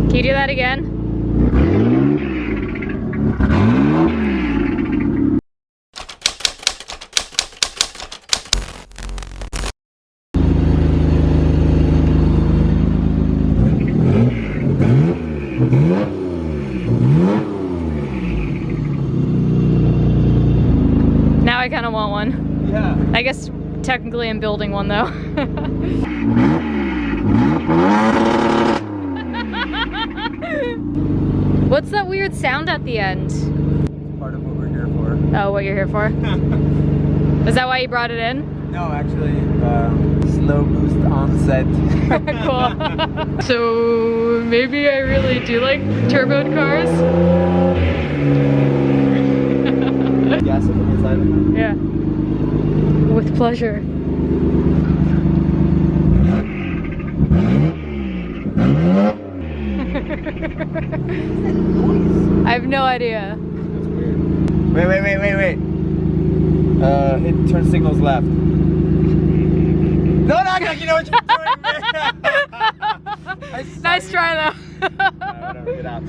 Can you do that again? Now I kind of want one. Yeah. I guess technically I'm building one though. What's that weird sound at the end? Part of what we're here for. Oh, what you're here for? Is that why you brought it in? No, actually, slow boost on set. Cool. So maybe I really do like turboed cars. Gas up on the side. Yeah. With pleasure. I have no idea. That's weird. Wait. Hit turn signals left. No, you know what you're doing, man. Nice try though. Whatever, get out.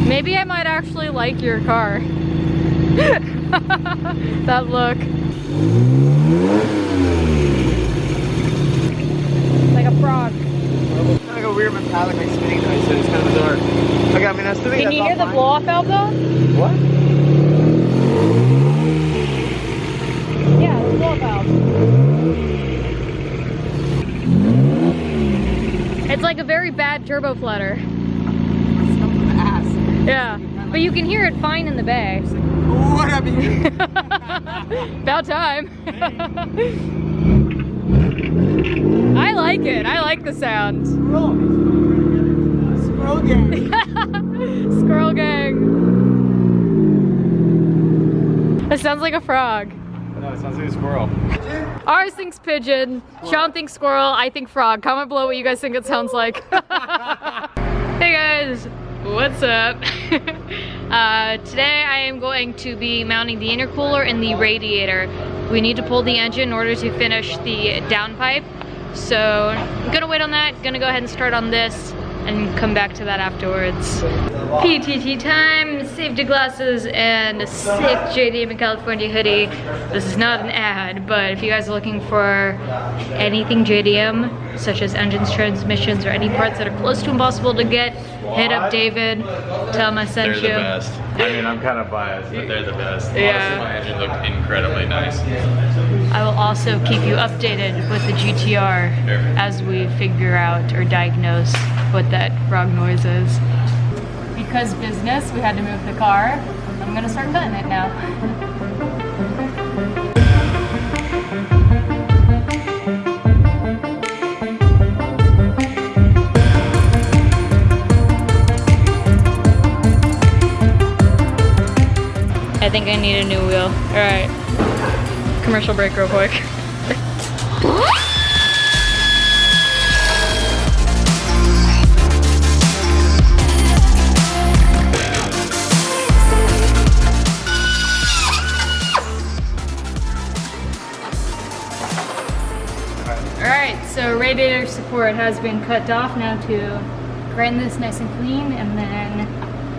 Maybe I might actually like your car. That look. Like a frog. It's like a weird metallic like spinning noise, so it's kind of bizarre. Okay, I mean, that's the thing. Can you hear the blow off valve though? What? Yeah, the blow off valve. It's like a very bad turbo flutter. Ass. Yeah, but you can hear it fine in the bay. What have you? About time. I like it. I like the sound. Squirrel gang. Squirrel gang. It sounds like a frog. No, it sounds like a squirrel. Ours thinks pigeon. Sean thinks squirrel. I think frog. Comment below what you guys think it sounds like. Hey guys. What's up? Today I am going to be mounting the intercooler and the radiator. We need to pull the engine in order to finish the downpipe. So I'm gonna wait on that, gonna go ahead and start on this and come back to that afterwards. PTT time, safety glasses, and a sick JDM in California hoodie. This is not an ad, but if you guys are looking for anything JDM, such as engines, transmissions, or any parts that are close to impossible to get, hit up David, tell him I sent you. They're the best. I mean, I'm kind of biased, but they're the best. Yeah. Honestly, my engine looked incredibly nice. I will also keep you updated with the GTR as we figure out or diagnose what that frog noise is. Because business, we had to move the car. I'm gonna start cutting it now. I think I need a new wheel. All right, commercial break real quick. Alright, so radiator support has been cut off. Now to grind this nice and clean, and then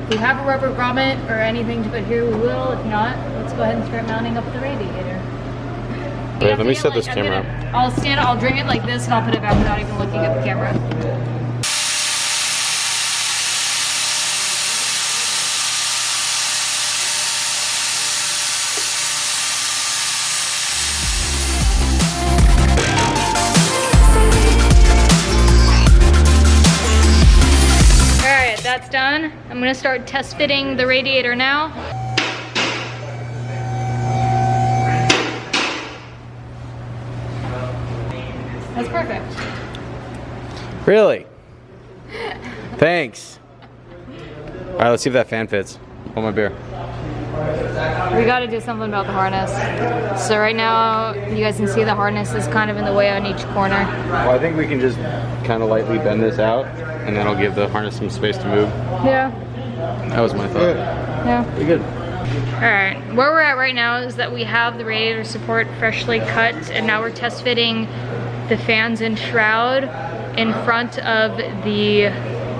if we have a rubber grommet or anything to put here, we will. If not, let's go ahead and start mounting up the radiator. Wait, let me set this camera up. I'll stand it, I'll bring it like this, and I'll put it back without even looking at the camera. That's done. I'm gonna start test fitting the radiator now. That's perfect. Really? Thanks. All right, let's see if that fan fits. Hold my beer. We gotta do something about the harness. So right now, you guys can see the harness is kind of in the way on each corner. Well, I think we can just kind of lightly bend this out, and that'll give the harness some space to move. Yeah. That was my thought. Yeah. Pretty good. Alright, where we're at right now is that we have the radiator support freshly cut, and now we're test fitting the fans and shroud in front of the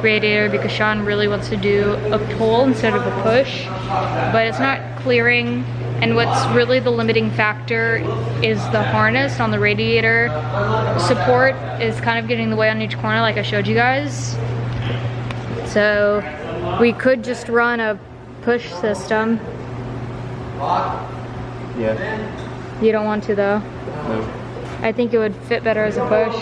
radiator because Sean really wants to do a pull instead of a push, but it's not clearing. And what's really the limiting factor is the harness on the radiator support is kind of getting in the way on each corner like I showed you guys. So we could just run a push system. Yeah. You don't want to though? No. I think it would fit better as a push.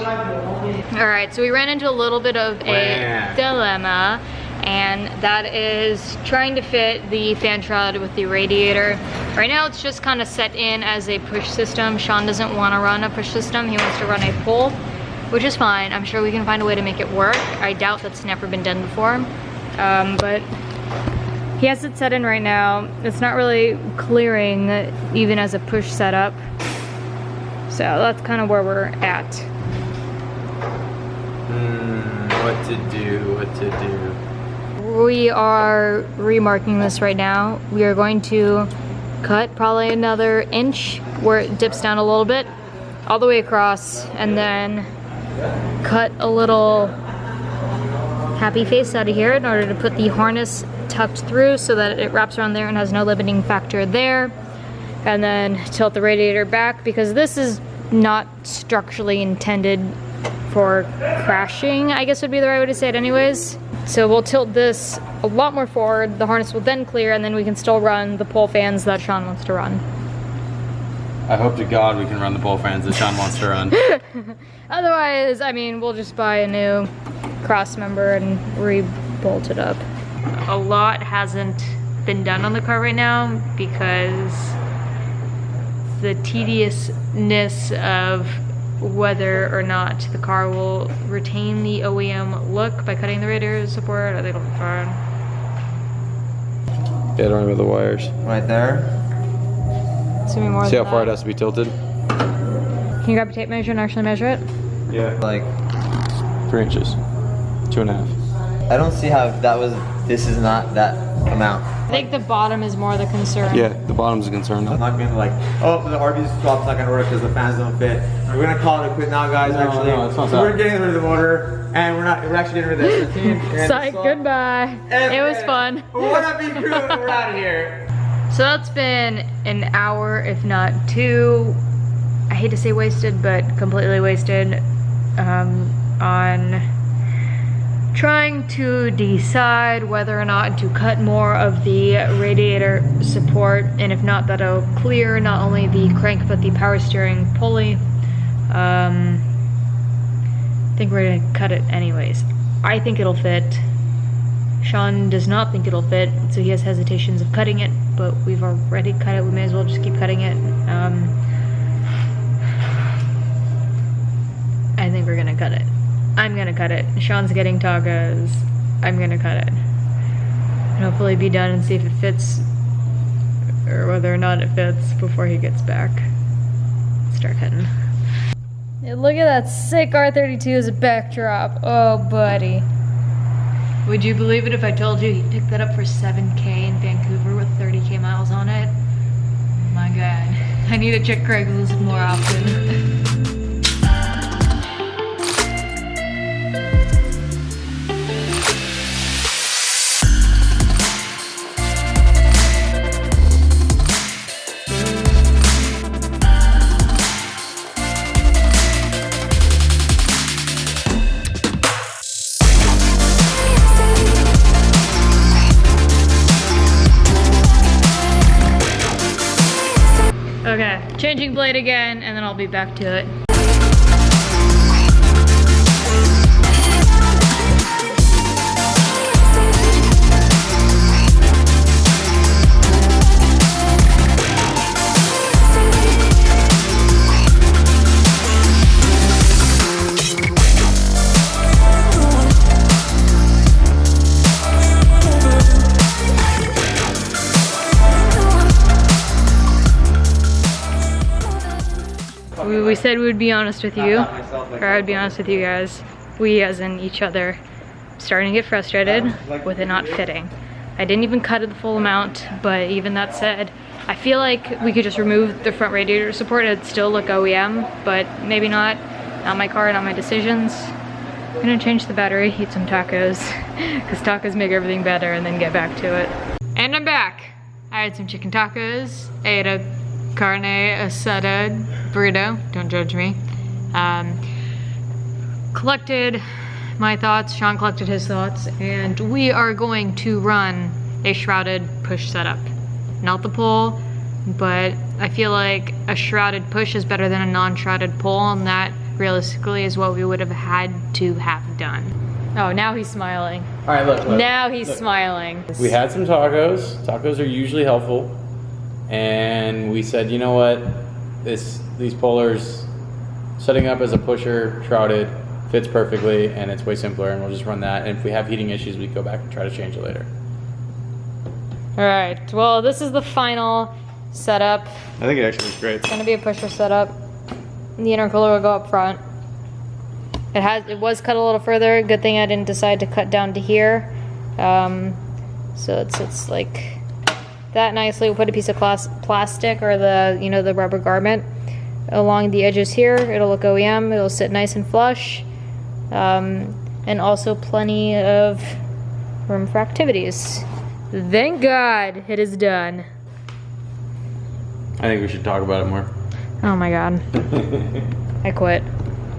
Alright, so we ran into a little bit of a dilemma, and that is trying to fit the fan shroud with the radiator. Right now it's just kind of set in as a push system. Sean doesn't want to run a push system, he wants to run a pull, which is fine. I'm sure we can find a way to make it work. I doubt that's never been done before, but he has it set in right now. It's not really clearing even as a push setup. So that's kind of where we're at. What to do. We are remarking this right now. We are going to cut probably another inch where it dips down a little bit, all the way across, and then cut a little happy face out of here in order to put the harness tucked through so that it wraps around there and has no limiting factor there. And then tilt the radiator back because this is not structurally intended for crashing, I guess would be the right way to say it anyways. So we'll tilt this a lot more forward, the harness will then clear, and then we can still run the pull fans that Sean wants to run. I hope to God we can run the pull fans that Sean wants to run. Otherwise, I mean, we'll just buy a new cross member and re-bolt it up. A lot hasn't been done on the car right now because the tediousness of whether or not the car will retain the OEM look by cutting the radiator support. I think it'll be fine. Yeah, don't remember the wires. Right there. It's gonna be more See than how far it that. has to be tilted? Can you grab a tape measure and actually measure it? Yeah. Like, 3 inches. 2.5. I don't see how this is not that amount. I think the bottom is more the concern. Yeah, the bottom's a concern. I'm not gonna like, oh, the RB swap's not gonna work because the fans don't fit. We're gonna call it a quit now, guys. No, actually, no, it's not that. we're getting rid of the motor, and we're actually getting rid of the S13. Psych, goodbye. It was fun. What up, Bcrew? We're out of here. So that's been an hour, if not 2. I hate to say wasted, but completely wasted on trying to decide whether or not to cut more of the radiator support, and if not, that'll clear not only the crank but the power steering pulley. I think we're gonna cut it anyways. I think it'll fit. Sean does not think it'll fit, so he has hesitations of cutting it, but we've already cut it. We may as well just keep cutting it. I think we're gonna cut it. I'm gonna cut it. Sean's getting tacos. I'm gonna cut it. And hopefully be done and see if it fits, or whether or not it fits before he gets back. Start cutting. Yeah, look at that sick R32 as a backdrop. Oh, buddy. Would you believe it if I told you he picked that up for $7K in Vancouver with 30K miles on it? My God. I need to check Craigslist more often. Okay, changing blade again, and then I'll be back to it. We said we would be honest with you, or I would be honest with you guys. We, as in each other, starting to get frustrated with it not fitting. I didn't even cut it the full amount, but even that said, I feel like we could just remove the front radiator support and it'd still look OEM, but maybe not. Not my car, not my decisions. I'm gonna change the battery, eat some tacos, because tacos make everything better, and then get back to it. And I'm back. I had some chicken tacos. I ate a carne asada burrito, don't judge me. Collected my thoughts, Sean collected his thoughts, and we are going to run a shrouded push setup. Not the pull, but I feel like a shrouded push is better than a non-shrouded pull, and that realistically is what we would have had to have done. Oh, now he's smiling. All right, look. Now he's smiling. We had some tacos. Tacos are usually helpful. And we said, you know what? These pullers, setting up as a pusher, shrouded, fits perfectly, and it's way simpler, and we'll just run that. And if we have heating issues, we go back and try to change it later. All right, well, this is the final setup. I think it actually looks great. It's gonna be a pusher setup. The intercooler will go up front. It was cut a little further. Good thing I didn't decide to cut down to here. So it sits like that nicely. We'll put a piece of plastic or the rubber garment along the edges here. It'll look OEM. It'll sit nice and flush. And also plenty of room for activities. Thank God it is done. I think we should talk about it more. Oh my God. I quit.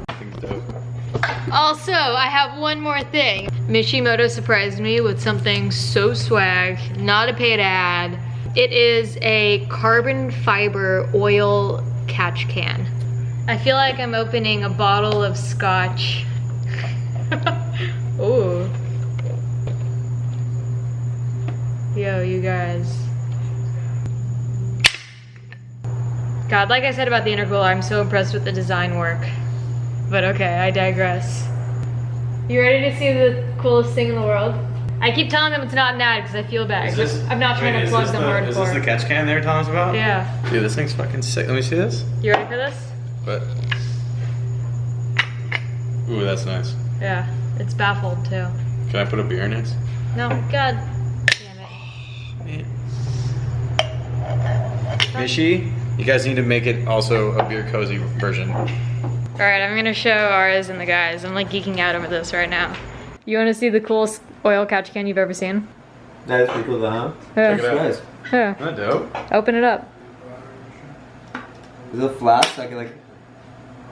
I think so. Also, I have one more thing. Mishimoto surprised me with something so swag, not a paid ad. It is a carbon fiber oil catch can. I feel like I'm opening a bottle of scotch. Ooh. Yo, you guys. God, like I said about the intercooler, I'm so impressed with the design work. But okay, I digress. You ready to see the coolest thing in the world? I keep telling them it's not an ad because I feel bad. I'm not trying to plug them hardcore. Is this the catch can they were telling us about? Yeah. Dude, this thing's fucking sick. Let me see this. You ready for this? What? Ooh, that's nice. Yeah, it's baffled too. Can I put a beer in it? No, God damn it. Mishi, you guys need to make it also a beer cozy version. Alright, I'm gonna show ours and the guys. I'm like geeking out over this right now. You wanna see the coolest oil catch can you've ever seen? That is pretty cool though, huh? Yeah. Check it out. Nice. Yeah. Isn't that dope? Open it up. Is it flat so I can like...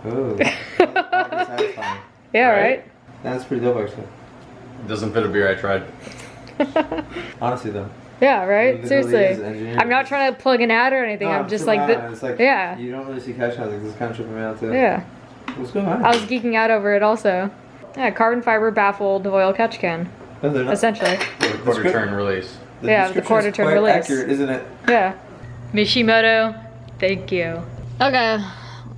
Oh. That's satisfying. Yeah, Right? right? That's pretty dope actually. It doesn't fit a beer, I tried. Honestly though. Yeah, right? It literally is Seriously. engineered. I'm not trying to plug an ad or anything. No, I'm just tripping like, out. It's like, yeah. you don't really see catch cans, like this is kind of tripping me out too. Yeah. What's going on? I was geeking out over it also. Yeah, carbon fiber baffled oil catch can. No, they're not. Essentially. The quarter turn release. The Yeah, the description quarter is turn quite release. accurate, isn't it? Yeah. Mishimoto, thank you. Okay,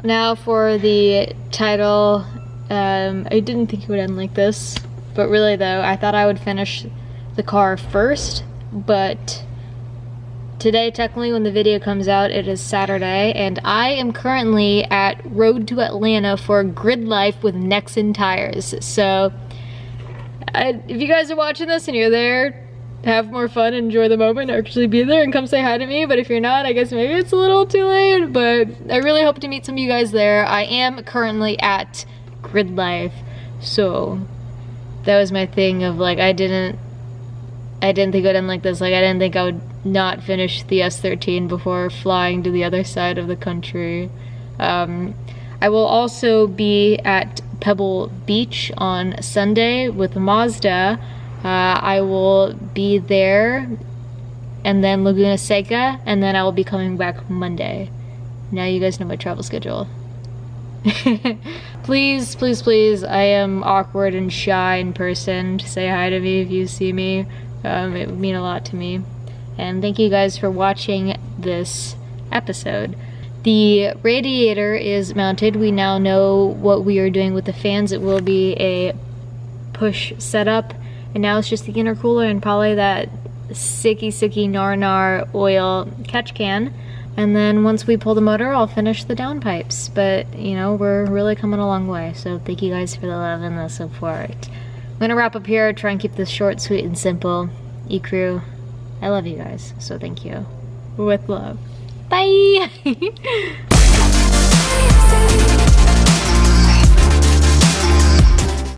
now for the title. I didn't think it would end like this, but really though, I thought I would finish the car first, but today, technically, when the video comes out, it is Saturday, and I am currently at Road to Atlanta for Grid Life with Nexen tires. So, if you guys are watching this and you're there, have more fun, enjoy the moment, actually be there and come say hi to me. But if you're not, I guess maybe it's a little too late, but I really hope to meet some of you guys there. I am currently at Grid Life, so that was my thing of like, I didn't think it would end like this. Like, I didn't think I would not finish the S13 before flying to the other side of the country. I will also be at Pebble Beach on Sunday with Mazda. I will be there, and then Laguna Seca, and then I will be coming back Monday. Now you guys know my travel schedule. Please, please, please, I am awkward and shy in person. Say hi to me if you see me. It would mean a lot to me. And thank you guys for watching this episode. The radiator is mounted. We now know what we are doing with the fans. It will be a push setup. And now it's just the intercooler and probably that sicky nar oil catch can. And then once we pull the motor, I'll finish the downpipes. But, you know, we're really coming a long way. So thank you guys for the love and the support. I'm gonna wrap up here, try and keep this short, sweet, and simple. Ecrew, I love you guys, so thank you. With love. Bye!